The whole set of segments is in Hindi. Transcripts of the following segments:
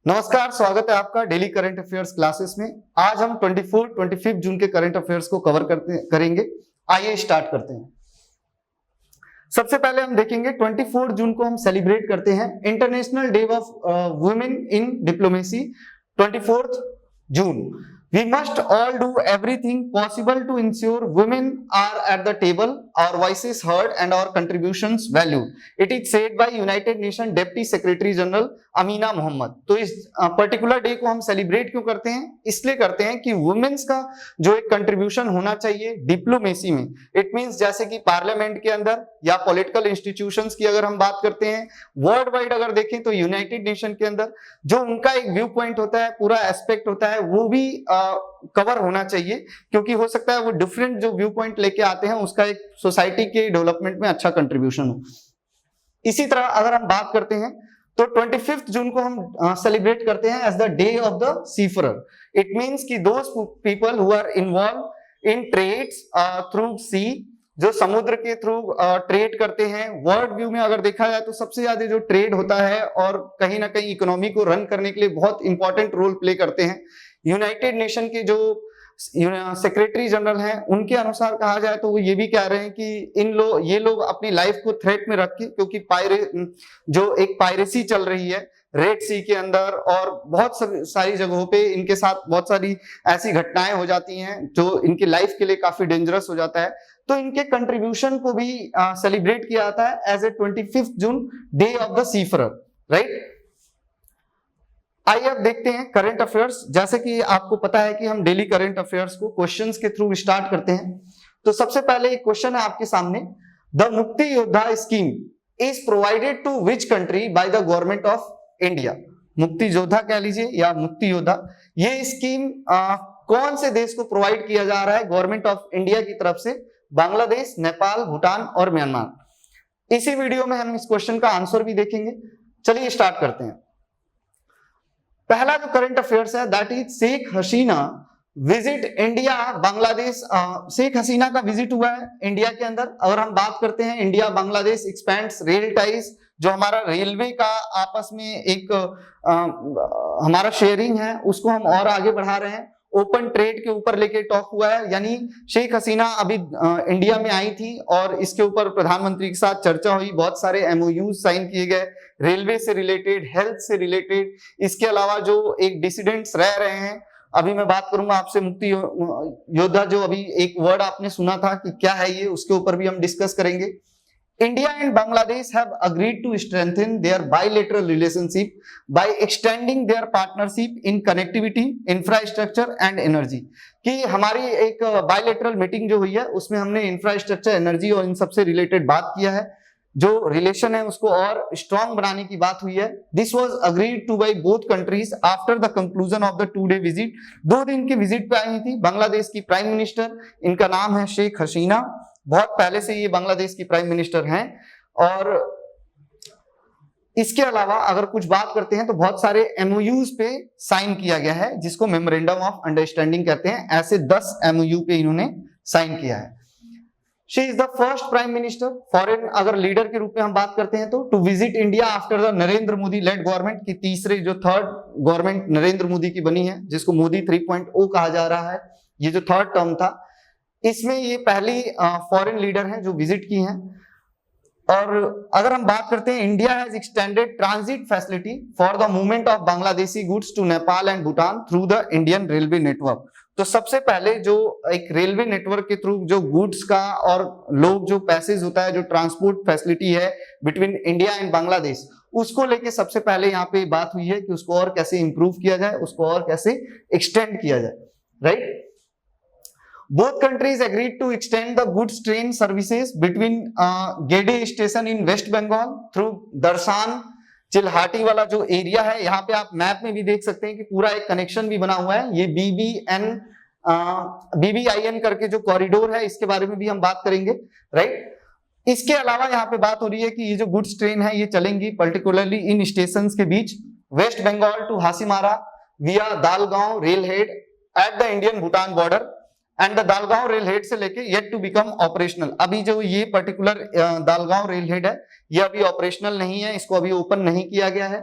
नमस्कार, स्वागत है आपका डेली करंट अफेयर्स क्लासेस में। आज हम 25 जून के करंट अफेयर्स को कवर करेंगे। आइए स्टार्ट करते हैं। सबसे पहले हम देखेंगे 24 जून को हम सेलिब्रेट करते हैं international day of women in diplomacy. 24 June we must all do everything possible to ensure women are at the table, our voices heard and our contributions valued. It is said by United Nations Deputy Secretary General Amina Mohammed. तो इस पर्टिकुलर डे को हम सेलिब्रेट क्यों करते हैं? इसलिए करते हैं कि वुमेन्स का जो एक कंट्रीब्यूशन होना चाहिए डिप्लोमेसी में, इट मींस जैसे कि पार्लियामेंट के अंदर या पॉलिटिकल इंस्टीट्यूशंस की अगर हम बात करते हैं, वर्ल्ड वाइड अगर देखें तो यूनाइटेड नेशन के अंदर जो उनका एक व्यू पॉइंट होता है, पूरा एस्पेक्ट होता है, वो भी कवर होना चाहिए, क्योंकि हो सकता है वो डिफरेंट जो व्यू पॉइंट लेके आते हैं उसका एक सोसाइटी के डेवलपमेंट में अच्छा कंट्रीब्यूशन हो। इसी तरह अगर हम बात करते हैं तो 25 जून को हम सेलिब्रेट करते हैं as the day of the seafarer. It means कि those people who are involve in trades through sea, जो समुद्र के थ्रू ट्रेड करते हैं। वर्ल्ड व्यू में अगर देखा जाए तो सबसे ज्यादा जो ट्रेड होता है और कहीं ना कहीं इकोनॉमी को रन करने के लिए बहुत इंपॉर्टेंट रोल प्ले करते हैं। यूनाइटेड नेशन के जो सेक्रेटरी जनरल हैं, उनके अनुसार कहा जाए तो वो ये भी कह रहे हैं कि ये लोग अपनी लाइफ को थ्रेट में रख के, क्योंकि जो एक पायरेसी चल रही है रेड सी के अंदर और बहुत सारी जगहों पे इनके साथ बहुत सारी ऐसी घटनाएं हो जाती हैं जो इनकी लाइफ के लिए काफी डेंजरस हो जाता है। तो इनके कंट्रीब्यूशन को भी सेलिब्रेट किया जाता है as a 25 June day of the seafarer, right. आइए अब देखते हैं करंट अफेयर्स। जैसे कि आपको पता है कि हम डेली करंट अफेयर्स को क्वेश्चंस के थ्रू स्टार्ट करते हैं। तो सबसे पहले एक क्वेश्चन है आपके सामने, the Mukti Yoddha scheme is provided to which country by the government of India. Mukti Yoddha कह लीजिए या मुक्ति योद्धा, ये स्कीम कौन से देश को प्रोवाइड किया जा रहा है गवर्नमेंट ऑफ इंडिया की तरफ से? बांग्लादेश, नेपाल, भूटान और म्यांमार। इसी वीडियो में हम इस क्वेश्चन का आंसर भी देखेंगे। चलिए स्टार्ट करते हैं। पहला जो करंट अफेयर्स है that is Sheikh Hasina visit India Bangladesh. Sheikh Hasina का विजिट हुआ है इंडिया के अंदर। अगर हम बात करते हैं India Bangladesh expends rail ties, जो हमारा रेलवे का आपस में एक हमारा शेयरिंग है उसको हम और आगे बढ़ा रहे हैं। ओपन ट्रेड के ऊपर लेके टॉक हुआ है, यानी शेख हसीना अभी इंडिया में आई थी और इसके ऊपर प्रधानमंत्री के साथ चर्चा हुई, बहुत सारे एमओयूज साइन किए गए रेलवे से रिलेटेड, हेल्थ से रिलेटेड। इसके अलावा जो एक डिसिडेंट्स रह रहे हैं, अभी मैं बात करूंगा आपसे मुक्ति योद्धा, जो अभी एक वर्ड आपने सुना था कि क्या है ये, उसके ऊपर भी हम डिस्कस करेंगे। India and Bangladesh have agreed to strengthen their bilateral relationship by extending their partnership in connectivity, infrastructure and energy। कि हमारी एक बायलेटरल मीटिंग जो हुई है उसमें हमने इंफ्रास्ट्रक्चर, एनर्जी और इन सबसे रिलेटेड बात किया है। जो रिलेशन है उसको और स्ट्रॉन्ग बनाने की बात हुई है। This was agreed to by both countries after the conclusion of the 2-day visit. 2 दिन की विजिट पे आई थी बांग्लादेश की प्राइम मिनिस्टर, इनका नाम है शेख हसीना। बहुत पहले से ये बांग्लादेश की प्राइम मिनिस्टर हैं। और इसके अलावा अगर कुछ बात करते हैं तो बहुत सारे एमओयूज पे साइन किया गया है, जिसको मेमोरेंडम ऑफ अंडरस्टैंडिंग कहते हैं। ऐसे 10 एमओयू पे इन्होंने साइन किया है। She is the first prime minister foreign अगर लीडर के रूप में हम बात करते हैं तो to visit India after the Narendra Modi led government की तीसरे जो थर्ड गवर्नमेंट नरेंद्र मोदी की बनी है, जिसको मोदी 3.0 कहा जा रहा है। ये जो थर्ड टर्म था, इसमें ये पहली फॉरेन लीडर हैं जो विजिट की हैं। और अगर हम बात करते हैं, India has extended transit facility for the movement of Bangladeshi goods to Nepal and Bhutan through the Indian railway network. तो सबसे पहले जो एक रेलवे नेटवर्क के थ्रू जो गुड्स का और लोग जो पैसेज होता है, जो ट्रांसपोर्ट फैसिलिटी है बिटवीन इंडिया एंड बांग्लादेश, उसको लेके सबसे पहले यहाँ पे बात हुई है कि उसको और कैसे इंप्रूव किया जाए, उसको और कैसे एक्सटेंड किया जाए, right. Both countries agreed to extend the goods train services between Gede station in West Bengal through Darsana Chilahati वाला जो एरिया है, यहाँ पे आप मैप में भी देख सकते हैं कि पूरा एक कनेक्शन भी बना हुआ है। ये BBIN करके जो कॉरिडोर है, इसके बारे में भी हम बात करेंगे, राइट। इसके अलावा यहाँ पे बात हो रही है कि ये जो गुड्स ट्रेन है ये चलेंगी पर्टिकुलरली इन स्टेशन के बीच, West Bengal to Hasimara via Dalgaon rail head at the Indian Bhutan border and the Dalgaon rail head से लेके येट टू बिकम ऑपरेशनल। अभी जो ये पर्टिकुलर दालगांव रेल हेड है ये अभी ऑपरेशनल नहीं है, इसको अभी ओपन नहीं किया गया है।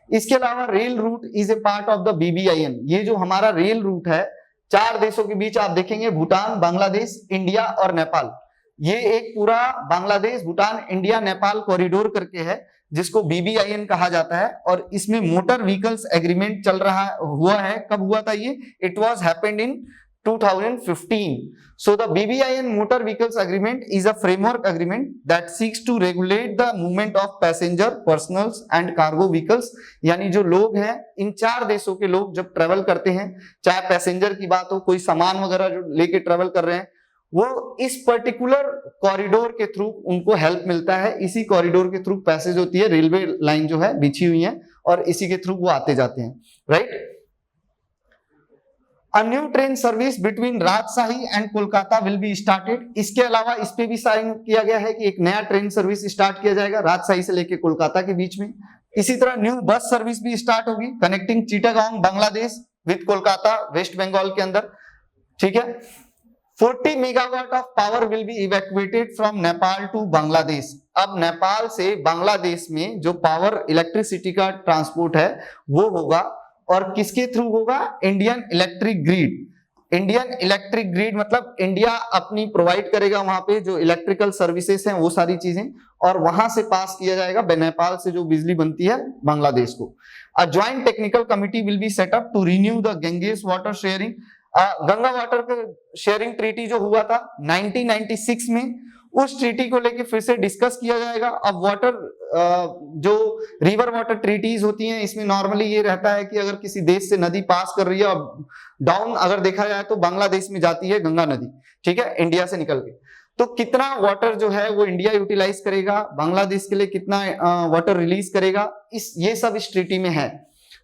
इसके अलावा rail route is a part of the BBIN। ये जो हमारा रेल रूट है 4 देशों के बीच, आप देखेंगे भूटान, बांग्लादेश, इंडिया और नेपाल, ये एक पूरा बांग्लादेश, भूटान, इंडिया, नेपाल कॉरिडोर करके है जिसको BBIN कहा जाता है। और इसमें मोटर व्हीकल्स एग्रीमेंट चल रहा हुआ है। कब हुआ था ये? It was happened in 2015. So the BBIN Motor Vehicles Agreement is a framework agreement that seeks to regulate the movement of passenger, personals and cargo vehicles। यानी जो लोग हैं, इन 4 देशों के लोग जब ट्रेवल करते हैं, चाहे पैसेंजर की बात हो, कोई सामान वगैरह जो लेके ट्रेवल कर रहे हैं, वो इस पर्टिकुलर कॉरिडोर के थ्रू उनको हेल्प मिलता है। इसी कॉरिडोर के थ्रू पैसेज होती है, रेलवे लाइन जो है बिछी हुई है और इसी के थ्रू वो आते जाते हैं, right. A new train service between राजशाही and Kolkata will be started. इसके अलावा इस पे भी साइन किया गया है कि एक नया ट्रेन सर्विस स्टार्ट किया जाएगा राजशाही से लेके कोलकाता के बीच में। इसी तरह न्यू बस सर्विस भी स्टार्ट होगी कनेक्टिंग चिटागोंग बांग्लादेश विद कोलकाता वेस्ट बंगाल के अंदर, ठीक है। 40 megawatt of power will be evacuated from Nepal to Bangladesh. अब नेपाल से बांग्लादेश में जो पावर इलेक्ट्रिसिटी का ट्रांसपोर्ट है वो होगा, और किसके थ्रू होगा? Indian electric grid. Indian electric grid मतलब इंडिया अपनी प्रोवाइड करेगा वहां पे जो इलेक्ट्रिकल सर्विसेज हैं वो सारी चीजें, और वहां से पास किया जाएगा नेपाल से जो बिजली बनती है बांग्लादेश को। A joint technical committee will be set up to renew the Ganges water sharing. Ganga water sharing treaty जो हुआ था 1996 में, उस ट्रीटी को लेके फिर से डिस्कस किया जाएगा। अब वाटर जो रिवर वाटर ट्रीटीज होती हैं, इसमें नॉर्मली ये रहता है कि अगर किसी देश से नदी पास कर रही है और डाउन अगर देखा जाए तो बांग्लादेश में जाती है गंगा नदी, ठीक है, इंडिया से निकल के, तो कितना वाटर जो है वो इंडिया यूटिलाइज करेगा, बांग्लादेश के लिए कितना वाटर रिलीज करेगा, ये सब इस ट्रीटी में है।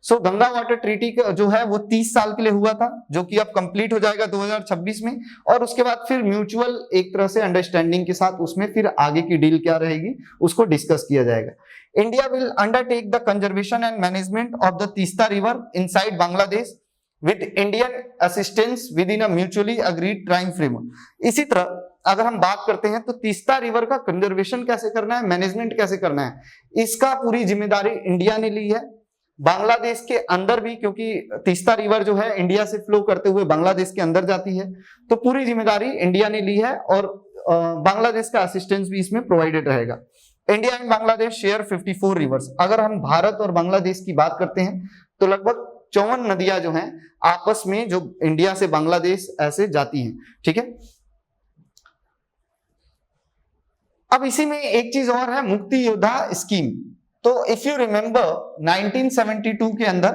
सो गंगा वाटर ट्रीटी जो है वो 30 साल के लिए हुआ था, जो कि अब कंप्लीट हो जाएगा 2026 में, और उसके बाद फिर म्यूचुअल एक तरह से अंडरस्टैंडिंग के साथ उसमें फिर आगे की डील क्या रहेगी उसको डिस्कस किया जाएगा। India will undertake the conservation and management of the Teesta river inside Bangladesh with Indian assistance with in a mutually agreed time framework. इसी तरह अगर हम बात करते हैं तो तीस्ता रिवर का कंजर्वेशन कैसे करना है, मैनेजमेंट कैसे करना है, इसका पूरी जिम्मेदारी इंडिया ने ली है। बांग्लादेश के अंदर भी, क्योंकि तीस्ता रिवर जो है इंडिया से फ्लो करते हुए बांग्लादेश के अंदर जाती है, तो पूरी जिम्मेदारी इंडिया ने ली है और बांग्लादेश का असिस्टेंस भी इसमें प्रोवाइडेड रहेगा। India and Bangladesh share 54 reverse. अगर हम भारत और बांग्लादेश की बात करते हैं तो लगभग 54 नदियां जो हैं आपस में जो इंडिया से बांग्लादेश ऐसे जाती हैं, ठीक है। अब इसी में एक चीज और है, मुक्ति योद्धा स्कीम। तो इफ यू रिमेंबर 1972 के अंदर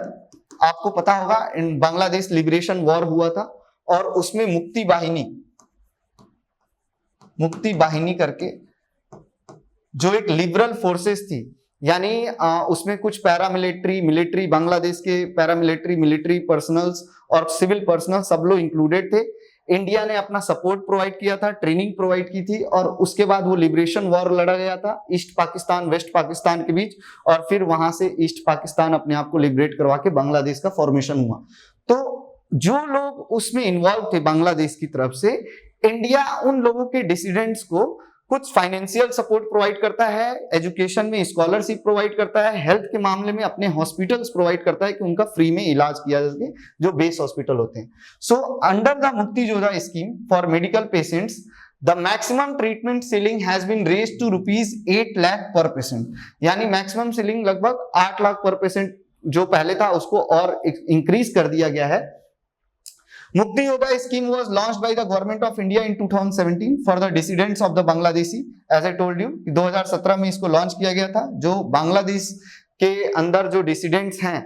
आपको पता होगा बांग्लादेश लिबरेशन वॉर हुआ था, और उसमें मुक्ति बाहिनी करके जो एक लिबरल फोर्सेस थी, यानी उसमें कुछ पैरामिलिट्री, मिलिट्री, बांग्लादेश के पैरामिलिट्री, मिलिट्री पर्सनल्स और सिविल पर्सनल सब लोग इंक्लूडेड थे। इंडिया ने अपना सपोर्ट प्रोवाइड किया था, ट्रेनिंग प्रोवाइड की थी, और उसके बाद वो लिबरेशन वॉर लड़ा गया था ईस्ट पाकिस्तान वेस्ट पाकिस्तान के बीच, और फिर वहां से ईस्ट पाकिस्तान अपने आप को लिबरेट करवा के बांग्लादेश का फॉर्मेशन हुआ। तो जो लोग उसमें इन्वॉल्व थे बांग्लादेश की तरफ से, इंडिया उन लोगों के डिसिडेंट्स को कुछ फाइनेंशियल सपोर्ट प्रोवाइड करता है, एजुकेशन में स्कॉलरशिप प्रोवाइड करता है, हेल्थ के मामले में अपने हॉस्पिटल्स प्रोवाइड करता है कि उनका फ्री में इलाज किया जा सके, जो बेस हॉस्पिटल होते हैं। So under the Mukti Yoddha scheme for medical patients the maximum treatment ceiling has been raised to ₹8 lakh per patient. यानी मैक्सिमम सीलिंग लगभग 8 लाख पर पेशेंट जो पहले था उसको और इंक्रीज कर दिया गया है। Mukti Yoddha scheme was launched by the government of India in 2017 for the dissidents of the Bangladeshi. As I told you, 2017 में इसको लॉन्च किया गया था। जो बांग्लादेश के अंदर जो डिसिडेंट्स हैं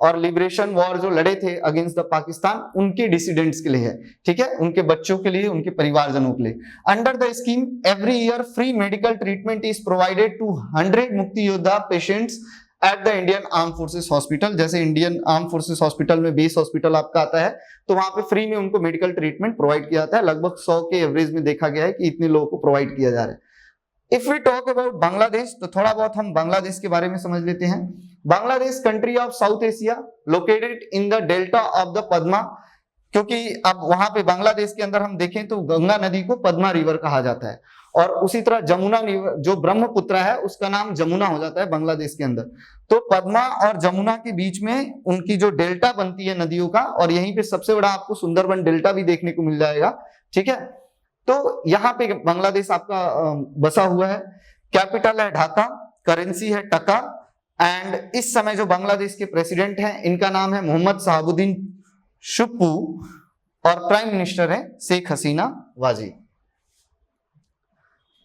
और लिबरेशन वॉर जो लड़े थे अगेंस्ट द पाकिस्तान, उनके डिसिडेंट्स के लिए है, ठीक है, उनके बच्चों के लिए, उनके परिवारजनों के लिए। Under the scheme every year free medical treatment is provided to 100 Mukti Yoddha patients at the Indian arm forces hospital. जैसे इंडियन आर्म फोर्सेस हॉस्पिटल में बेस हॉस्पिटल आपका आता है, तो वहां पे फ्री में उनको मेडिकल ट्रीटमेंट प्रोवाइड किया जाता है। लगभग 100 के एवरेज में देखा गया है कि इतने लोगों को प्रोवाइड किया जा रहा है। If we talk about Bangladesh, तो थोड़ा बहुत हम बांग्लादेश के बारे में समझ लेते हैं। Bangladesh country of south Asia located in the delta of the Padma, क्योंकि अब वहां पे बांग्लादेश के अंदर हम देखें तो गंगा नदी को पद्मा रिवर कहा जाता है, और उसी तरह जमुना जो ब्रह्मपुत्र है उसका नाम जमुना हो जाता है बांग्लादेश के अंदर। तो पद्मा और जमुना के बीच में उनकी जो डेल्टा बनती है नदियों का, और यहीं पे सबसे बड़ा आपको सुंदरबन डेल्टा भी देखने को मिल जाएगा। ठीक है, तो यहाँ पे बांग्लादेश आपका बसा हुआ है। कैपिटल है ढाका, करेंसी है टका, एंड इस समय जो बांग्लादेश के प्रेसिडेंट हैं इनका नाम है मोहम्मद शहाबुद्दीन शुप्पू, और प्राइम मिनिस्टर है शेख हसीना वाजी।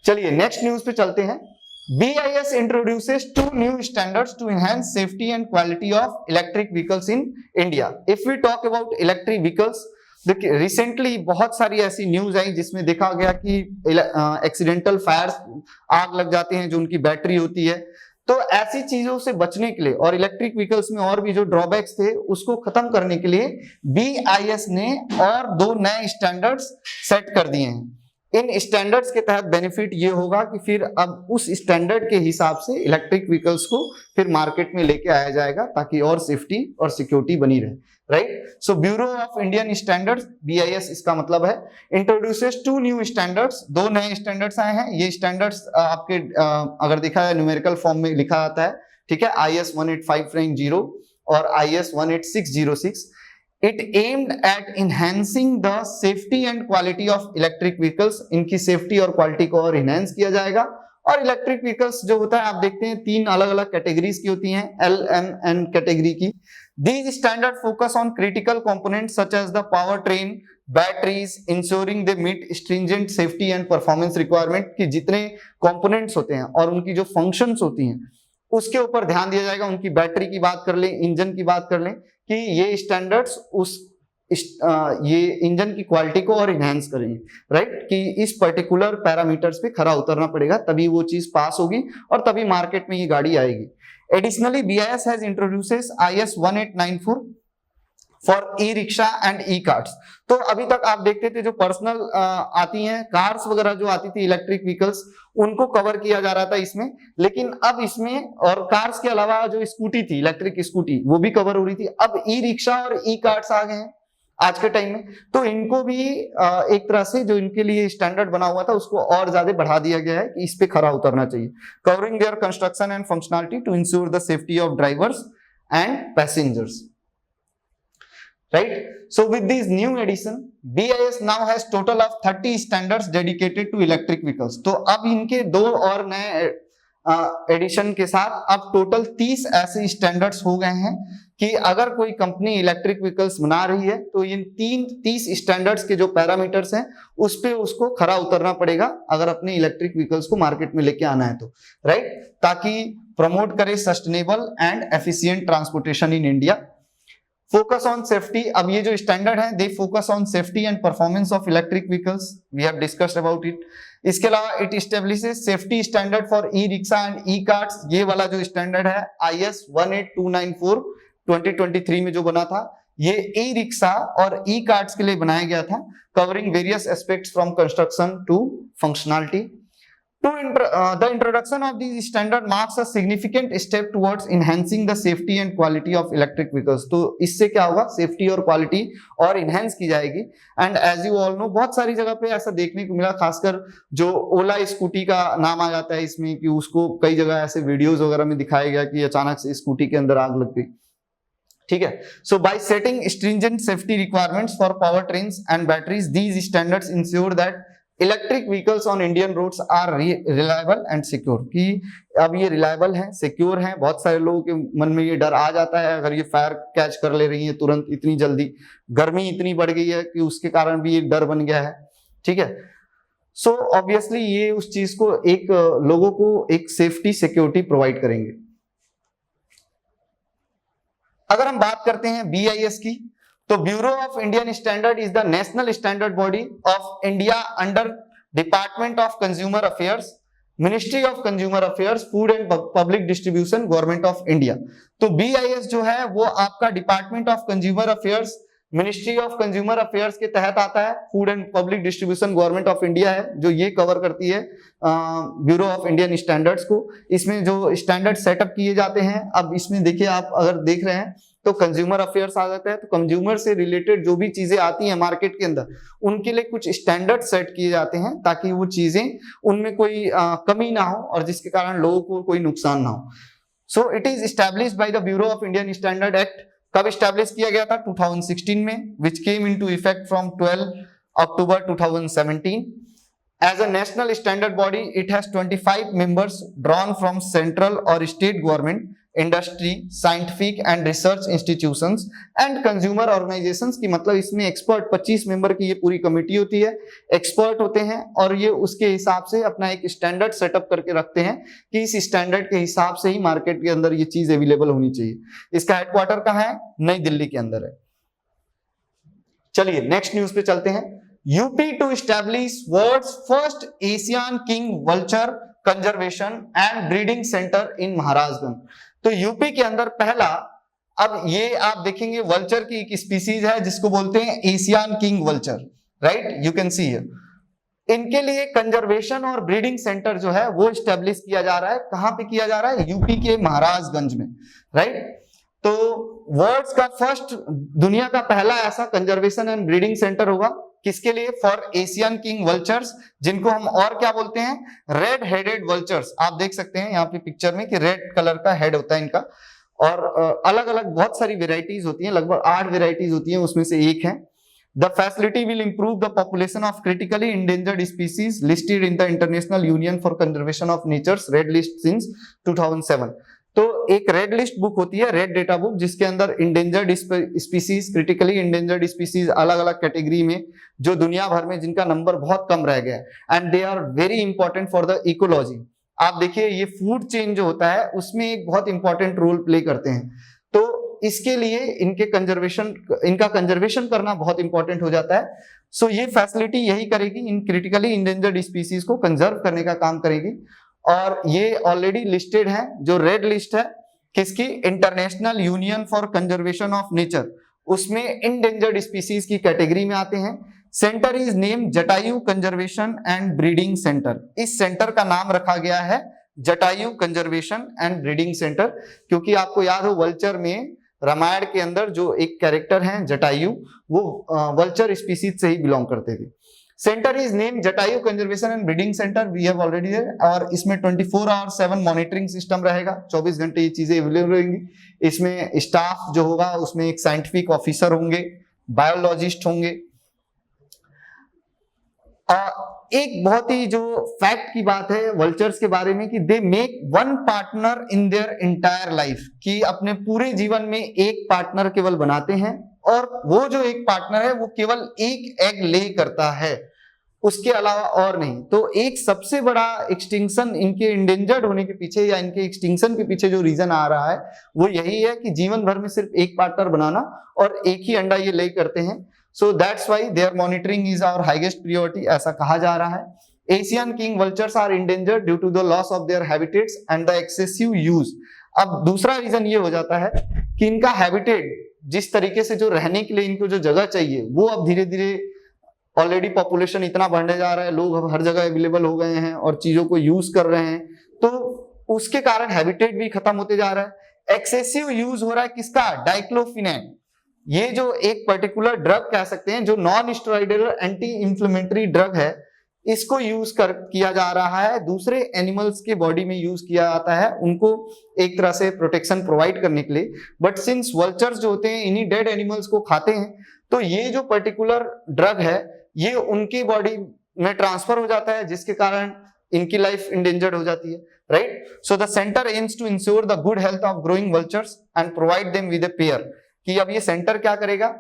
चलिए नेक्स्ट न्यूज पे चलते हैं। BIS introduces 2 new standards to enhance safety and quality of electric vehicles in India. If we talk about electric vehicles, देखिए रिसेंटली बहुत सारी ऐसी न्यूज आई जिसमें देखा गया कि एक्सीडेंटल फायर्स, आग लग जाते हैं जो उनकी बैटरी होती है। तो ऐसी चीजों से बचने के लिए और इलेक्ट्रिक व्हीकल्स में और भी जो ड्रॉबैक्स थे उसको खत्म करने के लिए BIS ने और 2 नए स्टैंडर्ड्स सेट कर दिए हैं। इन स्टैंडर्ड्स के तहत बेनिफिट ये होगा कि फिर अब उस स्टैंडर्ड के हिसाब से इलेक्ट्रिक व्हीकल्स को फिर मार्केट में लेके आया जाएगा ताकि और सेफ्टी और सिक्योरिटी बनी रहे, right. So bureau of Indian standards BIS इसका मतलब है इंट्रोड्यूसेस 2 न्यू स्टैंडर्ड्स, 2 नए स्टैंडर्ड्स आए हैं। ये स्टैंडर्ड्स आपके अगर देखा जाए न्यूमेरिकल फॉर्म में लिखा जाता है, ठीक है, IS 185-0 और IS 18606। It aimed at enhancing the safety and quality of electric vehicles. इनकी सेफ्टी और क्वालिटी को और इनहेंस किया जाएगा। और इलेक्ट्रिक व्हीकल्स जो होता है आप देखते हैं 3 अलग अलग कैटेगरीज की होती हैं, L, M, N कैटेगरी की। These standard focus on critical components such as the powertrain, batteries, ensuring they meet stringent safety and performance requirement। कि जितने कंपोनेंट्स होते हैं और उनकी जो फंक्शंस होती हैं उसके ऊपर ध्यान दिया जाएगा। उनकी बैटरी की बात कर लें, इंजन की बात कर लें, कि ये स्टैंडर्ड्स ये इंजन की क्वालिटी को और इनहेंस करेंगे, राइट, कि इस पर्टिकुलर पैरामीटर्स पे खरा उतरना पड़ेगा तभी वो चीज पास होगी और तभी मार्केट में ये गाड़ी आएगी। Additionally BIS has introduces IS 1894 for E rickshaw and E cards. तो अभी तक आप देखते थे जो पर्सनल आती हैं कार्स वगैरह जो आती थी इलेक्ट्रिक व्हीकल्स, उनको कवर किया जा रहा था इसमें, लेकिन अब इसमें और कार्स के अलावा जो स्कूटी थी, इलेक्ट्रिक स्कूटी, वो भी कवर हो रही थी। अब ई रिक्शा और ई कार्ड्स आ गए हैं आज के टाइम में, तो इनको भी एक तरह से जो इनके लिए स्टैंडर्ड बना हुआ था उसको और ज्यादा बढ़ा दिया गया है कि इस पे खरा उतरना चाहिए। Covering their construction and functionality to ensure the safety of drivers and passengers, right? So with this new addition, BIS now has total of 30 standards dedicated to electric vehicles. तो अब इनके 2 और नए एडिशन के साथ अब टोटल 30 ऐसे स्टैंडर्ड्स हो गए हैं कि अगर कोई कंपनी इलेक्ट्रिक व्हीकल्स बना रही है तो इन 30 स्टैंडर्ड्स के जो पैरामीटर्स हैं उस पे उसको खरा उतरना पड़ेगा अगर अपने इलेक्ट्रिक व्हीकल्स को मार्केट में लेके आना है तो, राइट, ताकि प्रमोट करे sustainable and efficient transportation in India. Focus on safety, अब ये जो स्टैंडर्ड है they focus on safety and performance of electric vehicles, we have discussed about it. इसके अलावा it establishes safety standard for E rickshaw and E carts, ये वाला जो स्टैंडर्ड है IS 18294 2023 में जो बना था, ये ई रिक्शा और ई कार्ड्स के लिए बनाया गया था, covering various aspects from construction to functionality. The introduction of these standard marks a significant step towards enhancing the safety and quality of electric vehicles। तो इससे क्या होगा, सेफ्टी और क्वालिटी और इनहेंस की जाएगी। And as you all know बहुत सारी जगह पे ऐसा देखने को मिला, खासकर जो ओला स्कूटी का नाम आ जाता है इसमें, कि उसको कई जगह ऐसे वीडियोस वगैरह में दिखाया गया कि अचानक से स्कूटी के अंदर आग लग गई, ठीक है। So by setting stringent safety requirements for power trains and batteries, these standards ensure that electric vehicles on Indian roads are reliable and secure, कि अब ये रिलायबल है, सिक्योर है। बहुत सारे लोगों के मन में ये डर आ जाता है अगर ये फायर कैच कर ले रही है तुरंत इतनी जल्दी, गर्मी इतनी बढ़ गई है कि उसके कारण भी ये डर बन गया है, ठीक है। सो ऑब्वियसली ये उस चीज को एक लोगों को एक सेफ्टी सिक्योरिटी प्रोवाइड करेंगे। अगर हम बात करते हैं BIS की, तो bureau of Indian standard is the national standard body of India under department of consumer affairs, ministry of consumer affairs, food and public distribution, government of India. तो BIS जो है वो आपका department of consumer affairs, ministry of consumer affairs के तहत आता है। Food and public distribution government of India है जो ये कवर करती है ब्यूरो ऑफ इंडियन स्टैंडर्ड्स को। इसमें जो स्टैंडर्ड सेटअप किए जाते हैं, अब इसमें देखिए आप अगर देख रहे हैं तो कंज्यूमर अफेयर्स आ जाता है। तो कंज्यूमर से रिलेटेड जो भी चीजें आती हैं मार्केट के अंदर, उनके लिए कुछ स्टैंडर्ड सेट किए जाते हैं ताकि वो चीजें उनमें कोई कमी ना हो और जिसके कारण लोगों को कोई नुकसान ना हो। So it is established by the bureau of Indian standard act. कब एस्टैब्लिश किया गया था? 2016 में, which came into effect from 12 October 2017. As a national standard body, it has 25 members drawn from central or state government, industry, scientific and research institutions and consumer organizations की मतलब इसमें एक्सपर्ट 25 मेंबर की ये पूरी कमेटी होती है, एक्सपर्ट होते हैं और ये उसके हिसाब से अपना एक स्टैंडर्ड सेटअप करके रखते हैं कि इस स्टैंडर्ड के हिसाब से ही मार्केट के अंदर ये चीज अवेलेबल होनी चाहिए। इसका हेडक्वार्टर कहाँ है? नई दिल्ली के अंदर है। चलिए नेक्स्ट न्यूज पे चलते हैं। UP to establish world's first Asian king vulture conservation and breeding centre in Maharajganj. तो यूपी के अंदर पहला, अब ये आप देखेंगे वल्चर की एक स्पीसीज है जिसको बोलते हैं Asian king vulture, right, you can see here. इनके लिए कंजर्वेशन और ब्रीडिंग सेंटर जो है वो एस्टैब्लिश किया जा रहा है। कहां पे किया जा रहा है? यूपी के महाराजगंज में, राइट। तो वर्ल्ड का फर्स्ट, दुनिया का पहला ऐसा कंजर्वेशन एंड ब्रीडिंग सेंटर होगा। किसके लिए? फॉर एशियन किंग वल्चर्स, जिनको हम और क्या बोलते हैं? Red headed vultures. आप देख सकते हैं यहाँ पे पिक्चर में कि रेड कलर का हेड होता है इनका और अलग अलग बहुत सारी वेराइटीज होती हैं, लगभग 8 वेराइटीज होती हैं, उसमें से एक है। The facility will improve the population of critically endangered species listed in the International Union for Conservation of Nature's Red List since 2007. तो एक रेड लिस्ट बुक होती है, रेड डेटा बुक, जिसके अंदर endangered species, critically endangered species अलग अलग कैटेगरी में जो दुनिया भर में जिनका नंबर बहुत कम रह गया है and they are very important for the ecology. आप देखिए ये फूड चेन जो होता है उसमें एक बहुत इंपॉर्टेंट रोल प्ले करते हैं। तो इसके लिए इनका कंजर्वेशन करना बहुत इंपॉर्टेंट हो जाता है। सो ये फैसिलिटी यही करेगी, इन क्रिटिकली इंडेंजर्ड स्पीसीज को कंजर्व करने का काम करेगी। और ये ऑलरेडी लिस्टेड है, जो रेड लिस्ट है किसकी? International union for conservation of nature, उसमें इंडेंजर्ड स्पीसीज की कैटेगरी में आते हैं। Centre is name Jatayu conservation and breeding centre. इस सेंटर का नाम रखा गया है Jatayu conservation and breeding centre, क्योंकि आपको याद हो वल्चर में, रामायण के अंदर जो एक कैरेक्टर है जटायु, वो वल्चर स्पीसीज से ही बिलोंग करते थे। Centre is name Jatayu conservation and breeding centre, we have already there, और इसमें 24/7 मॉनिटरिंग सिस्टम रहेगा, 24 घंटे ये चीजें अवेलेबल रहेंगी। इसमें स्टाफ जो होगा उसमें एक साइंटिफिक ऑफिसर होंगे, बायोलॉजिस्ट होंगे। एक बहुत ही जो फैक्ट की बात है वल्चर्स के बारे में कि they make one partner in their entire life, कि अपने पूरे जीवन में एक पार्टनर केवल बनाते हैं और वो जो एक पार्टनर है वो केवल एक एग ले करता है, उसके अलावा और नहीं। तो एक सबसे बड़ा एक्सटिंक्शन इनके इंडेंजर्ड होने के पीछे या इनके एक्सटिंक्शन के पीछे जो रीजन आ रहा है वो यही है कि जीवन भर में सिर्फ एक पार्टनर बनाना और एक ही अंडा ये ले करते हैं। So that's why their monitoring is our highest priority, ऐसा कहा जा रहा है। Asian king vultures are endangered due to the loss of their habitats and the excessive use. अब दूसरा रीजन ये हो जाता है कि इनका हैबिटेट, जिस तरीके से जो रहने के लिए इनको जो जगह चाहिए, वो अब धीरे धीरे ऑलरेडी पॉपुलेशन इतना बढ़ने जा रहा है, लोग अब हर जगह अवेलेबल हो गए हैं और चीजों को यूज कर रहे हैं, तो उसके कारण हैबिटेट भी खत्म होते जा रहा है। एक्सेसिव यूज हो रहा है किसका? डाइक्लोफिनेक। ये जो एक पर्टिकुलर ड्रग कह सकते हैं, जो non steroidal anti inflammatory drug है, इसको यूज किया जा रहा है, दूसरे एनिमल्स के बॉडी में यूज किया जाता है उनको एक तरह से प्रोटेक्शन प्रोवाइड करने के लिए। बट सिंस वल्चर्स जो होते हैं इन्हीं डेड एनिमल्स को खाते हैं, तो ये जो पर्टिकुलर ड्रग है ये उनकी बॉडी में ट्रांसफर हो जाता है, जिसके कारण इनकी लाइफ इंडेंजर्ड हो जाती है, right. So the centre aims to ensure the good health of growing vultures and provide them with a pair, कि अब ये सेंटर क्या करेगा,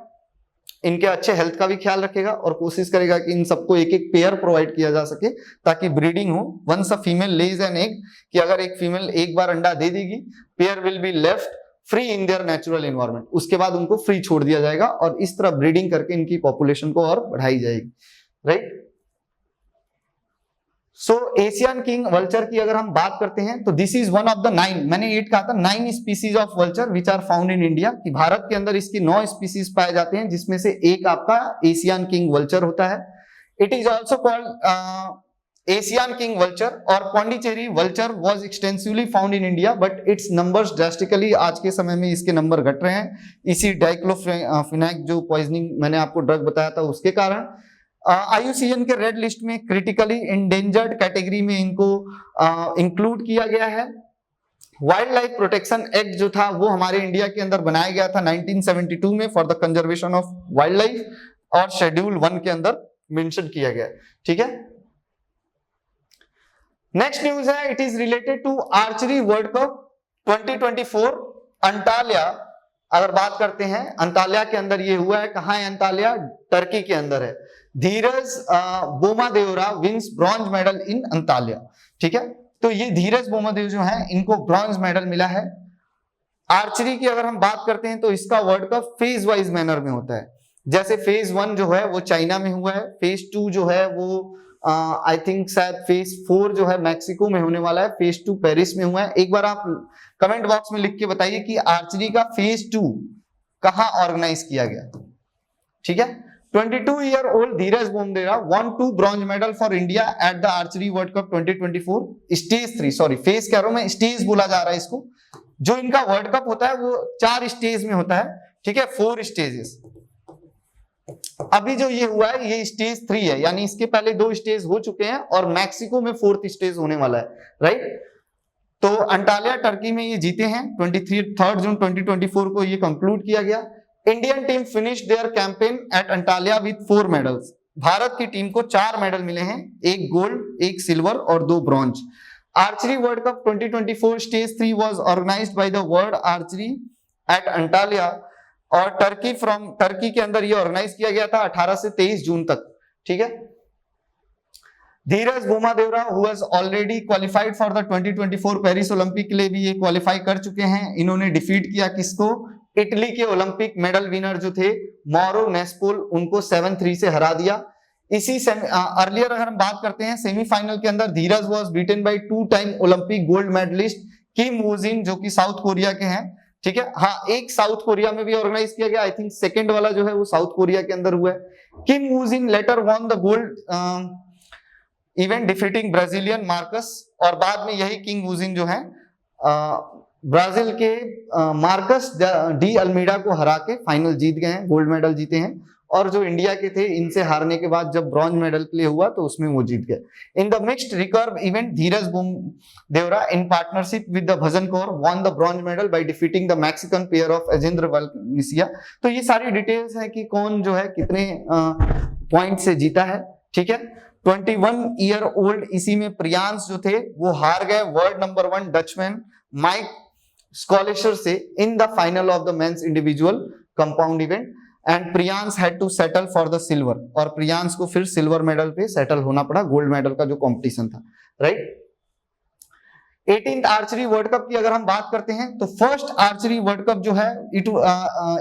इनके अच्छे हेल्थ का भी ख्याल रखेगा और कोशिश करेगा कि इन सबको एक एक पेयर प्रोवाइड किया जा सके ताकि ब्रीडिंग हो। Once a female lays an egg, कि अगर एक फीमेल एक बार अंडा दे देगी, pair will be left free in their natural environment, उसके बाद उनको फ्री छोड़ दिया जाएगा और इस तरह ब्रीडिंग करके इनकी पॉपुलेशन को और बढ़ाई जाएगी, right. So Asian king vulture की अगर हम बात करते हैं तो this is one of the 9, मैंने 8 कहा था, 9 species of vulture which are found in India, कि भारत के अंदर इसकी 9 स्पीसीज पाए जाते हैं, जिसमें से एक आपका एशियन किंग वल्चर होता है। It is also called Asian king vulture और Pondicherry vulture was extensively found in India, but its numbers drastically आज के समय में इसके नंबर घट रहे हैं, इसी डाइक्लोफिनेक जो पॉइजनिंग मैंने आपको ड्रग बताया था उसके कारण। IUCN के रेड लिस्ट में क्रिटिकली इंडेंजर्ड कैटेगरी में इनको इंक्लूड किया गया है। वाइल्ड लाइफ प्रोटेक्शन एक्ट जो था वो हमारे इंडिया के अंदर बनाया गया था 1972 में for the conservation of wildlife, और शेड्यूल 1 के अंदर मेंशन किया गया। ठीक है, नेक्स्ट न्यूज है, it is related to archery world cup 2024 Antalya. अगर बात करते हैं अंताल्या के अंदर ये हुआ है, कहां है अंताल्या? टर्की के अंदर है। Dhiraj Bommadevara wins bronze medal in Antalya. ठीक है, तो ये धीरज बोमादेव जो है इनको ब्रॉन्ज मेडल मिला है। आर्चरी की अगर हम बात करते हैं तो इसका world cup phase wise manner में होता है, जैसे फेज 1 जो है वो चाइना में हुआ है, फेज 2 जो है वो आई थिंक शायद फेज 4 जो है मैक्सिको में होने वाला है, फेज 2 पेरिस में हुआ है। एक बार आप कमेंट बॉक्स में लिख के बताइए कि आर्चरी का फेज 2 कहां ऑर्गेनाइज किया गया। ठीक है, 22 year old Dhiraj Bommadevara won 2 bronze medal for India at the archery world cup 2024 stage 3, sorry phase कह रहा हूं मैं, स्टेज बोला जा रहा है इसको। जो इनका वर्ल्ड कप होता है वो 4 स्टेज में होता है। ठीक है, 4 स्टेजेस। अभी जो ये हुआ है ये स्टेज 3 है, यानी इसके पहले 2 स्टेज हो चुके हैं और मैक्सिको में 4th स्टेज होने वाला है, राइट। तो अंटाल्या टर्की में ये जीते हैं। 3 जून 2024 को ये कंक्लूड किया गया। Indian team finish their campaign at Antalya with 4 medals. Bharat की टीम को 4 मेडल मिले हैं, 1 गोल्ड, 1 सिल्वर और 2 bronze. Archery world cup 2024 stage 3 was organised by the world archery at Antalya, और टर्की के अंदर ये ऑर्गेनाइज किया गया था 18 से 23 जून तक। ठीक है, Dhiraj Bommadevara who has already qualified for the 2024 Paris Olympic के लिए भी ये क्वालिफाई कर चुके हैं। इन्होंने डिफीट किया किसको? इटली के ओलंपिक मेडल विनर जो थे मौरो नेस्पोल, उनको 7-3 से हरा दिया। इसी अर्लियर अगर हम बात करते हैं सेमीफाइनल के अंदर Dhiraj was beaten by 2 time Olympic gold medalist Kim Woojin जो कि साउथ कोरिया के हैं। ठीक है, हाँ एक साउथ कोरिया में भी ऑर्गेनाइज किया गया, आई थिंक सेकंड वाला जो है वो साउथ कोरिया के अंदर हुआ है। Kim Woojin later won the gold event defeating Brazilian Marcus, और बाद में यही किंग वूजिन जो है ब्राजील के मार्कस डी अल्मीडा को हरा के फाइनल जीत गए हैं, गोल्ड मेडल जीते हैं। और जो इंडिया के थे इनसे हारने के बाद जब ब्रॉन्ज मेडल के लिए हुआ तो उसमें वो जीत गए। In the mixed recurve event Dhiraj Bommadevara in partnership with the Bhajan Kaur won the bronze medal by defeating the Mexican pair of Alejandra Valencia. तो ये सारी डिटेल्स है कि कौन जो है कितने पॉइंट से जीता है। ठीक है, 21 ईयर ओल्ड इसी में प्रियांश जो थे वो हार गए world number 1 Dutchman Mike Schloesser से in the final of the men's individual compound event, and Priyansh had to settle for the silver, और प्रियांश को फिर सिल्वर मेडल पे सेटल होना पड़ा, गोल्ड मेडल का जो कंपटीशन था, right. 18th archery world cup की अगर हम बात करते हैं तो फर्स्ट आर्चरी वर्ल्ड कप जो है it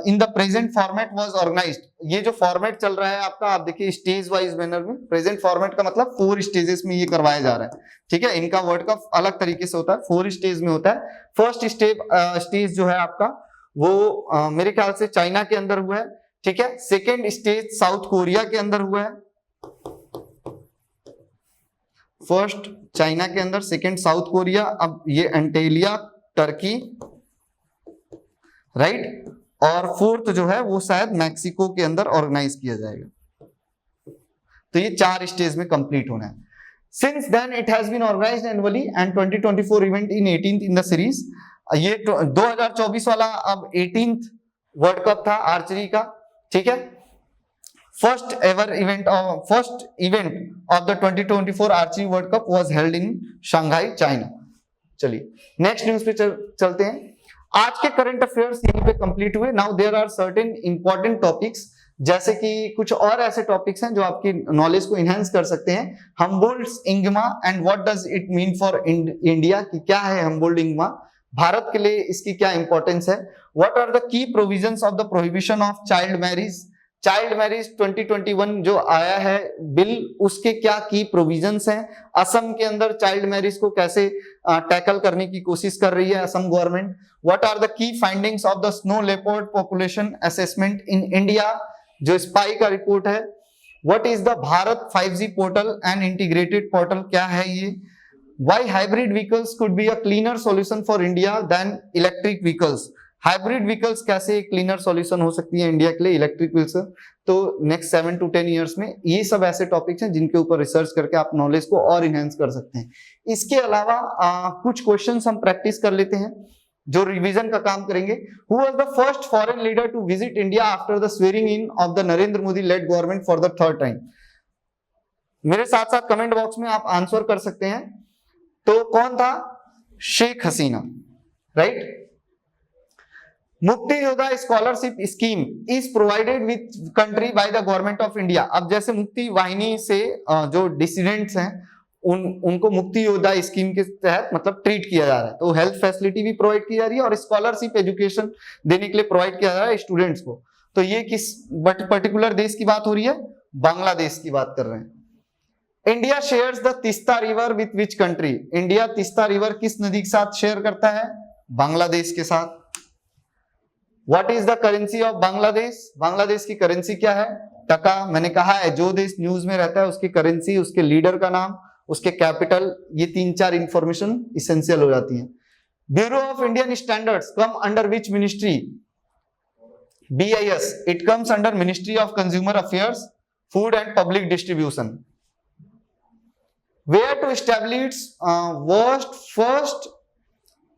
in the present format was organised. ये जो फॉर्मेट चल रहा है आपका, आप देखिए स्टेज वाइज मैनर में, प्रेजेंट फॉर्मेट का मतलब 4 स्टेजेस में ये करवाया जा रहा है। ठीक है, इनका वर्ल्ड कप अलग तरीके से होता है, 4 स्टेज में होता है। फर्स्ट स्टेज जो है आपका वो मेरे ख्याल से चाइना के अंदर हुआ है। ठीक है, सेकेंड स्टेज साउथ कोरिया के अंदर हुआ है, फर्स्ट चाइना के अंदर, सेकेंड साउथ कोरिया, अब ये अंटेलिया टर्की, राइट, और 4th जो है वो शायद मैक्सिको के अंदर ऑर्गेनाइज किया जाएगा। तो ये 4 स्टेज में कंप्लीट होना है। Since then it has been organised annually and 2024 event in 18th in the series. ये 2024 वाला अब 18th वर्ल्ड कप था आर्चरी का। ठीक है, first event of the 2024 archery world cup was held in Shanghai, China. चलिए नेक्स्ट न्यूज पे चलते हैं। आज के करंट अफेयर्स यहीं पे कंप्लीट हुए। Now there are certain important topics, जैसे कि कुछ और ऐसे टॉपिक्स हैं जो आपकी नॉलेज को इनहेंस कर सकते हैं। Humboldt's enigma and what does it mean for India, कि क्या है हम्बोल्ट इंगमा, भारत के लिए इसकी क्या इंपॉर्टेंस है। What are the key provisions of the prohibition of child marriage 2021 जो आया है बिल, उसके क्या की प्रोविजंस हैं। असम के अंदर चाइल्ड मैरिज को कैसे टैकल करने की कोशिश कर रही है Assam government. What are the key findings of the snow leopard population assessment in India, जो स्पाई का रिपोर्ट है what is the Bharat 5G portal and integrated portal, क्या है ये? Why hybrid vehicles could be a cleaner solution for India than electric vehicles, hybrid vehicles कैसे क्लीनर सॉल्यूशन हो सकती है इंडिया के लिए इलेक्ट्रिक व्हीकल्स। तो नेक्स्ट 7 to 10 ईयर्स में ये सब ऐसे टॉपिक्स हैं जिनके ऊपर रिसर्च करके आप नॉलेज को और इनहेंस कर सकते हैं। इसके अलावा कुछ क्वेश्चंस हम प्रैक्टिस कर लेते हैं जो रिवीजन का काम करेंगे। Who was the first foreign leader to visit India after the swearing in of the Narendra Modi led government for the third time? मेरे साथ साथ कमेंट बॉक्स में आप आंसर कर सकते हैं। तो कौन था? शेख हसीना, राइट। मुक्ति योद्धा scholarship scheme is provided with country by the government of India. अब जैसे मुक्ति वाहिनी से जो डिसिडेंट्स हैं उनको मुक्ति योद्धा स्कीम के तहत मतलब ट्रीट किया जा रहा है, तो हेल्थ फैसिलिटी भी प्रोवाइड की जा रही है और स्कॉलरशिप एजुकेशन देने के लिए प्रोवाइड किया जा रहा है स्टूडेंट्स को। तो ये किस पर्टिकुलर देश की बात हो रही है? बांग्लादेश की बात कर रहे हैं। India shares the Teesta river with which country? India Teesta river किस नदी के साथ शेयर करता है? बांग्लादेश के साथ। What is the currency of Bangladesh? Bangladesh की करेंसी क्या है? टका। मैंने कहा है जो देश न्यूज में रहता है उसकी करेंसी, उसके लीडर का नाम, उसके कैपिटल, ये 3-4 इंफॉर्मेशन इसेंशियल हो जाती है। Bureau of Indian standards come under which ministry? BIS, it comes under ministry of consumer affairs, food and public distribution. Where to establish first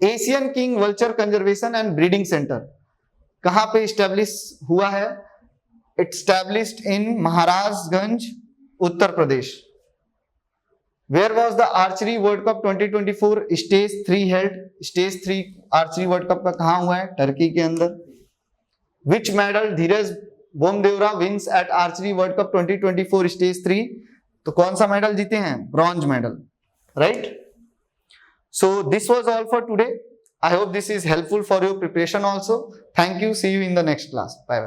Asian king vulture conservation and breeding centre? कहां पे स्टैब्लिश हुआ है? Established in Maharajganj, Uttar Pradesh. Where was the archery world cup 2024 stage 3 held? Stage 3 archery world cup का कहां हुआ है? टर्की के अंदर। Which medal Dheeraj बोमदेवरा wins at archery world cup 2024 stage 3? तो कौन सा मेडल जीते हैं? Bronze medal, right. So this was all for today. I hope this is helpful for your preparation also. Thank you. See you in the next class. Bye bye.